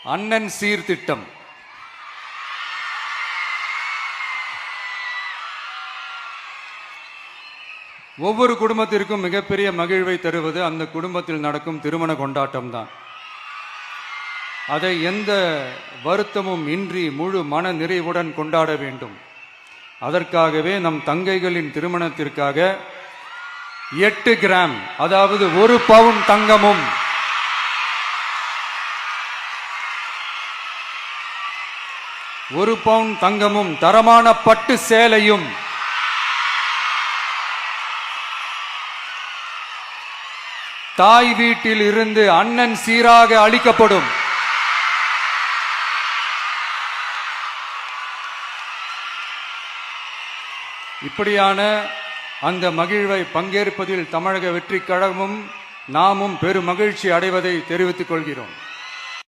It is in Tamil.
அண்ணன் சீர்திட்டம். ஒவ்வொரு குடும்பத்திற்கும் மிகப்பெரிய மகிழ்வை தருவது அந்த குடும்பத்தில் நடக்கும் திருமண கொண்டாட்டம் தான். அதை எந்த வருத்தமும் இன்றி முழு மன நிறைவுடன் கொண்டாட வேண்டும். அதற்காகவே நம் தங்கைகளின் திருமணத்திற்காக 8 கிராம், அதாவது 1 பவுன் தங்கமும் 1 பவுன் தங்கமும் தரமான பட்டு சேலையும் தாய் வீட்டில் இருந்து அண்ணன் சீராக அளிக்கப்படும். இப்படியான அந்த மகிழ்வை பங்கேற்பதில் தமிழக வெற்றிக் கழகமும் நாமும் பெரும் மகிழ்ச்சி அடைவதை தெரிவித்துக் கொள்கிறோம்.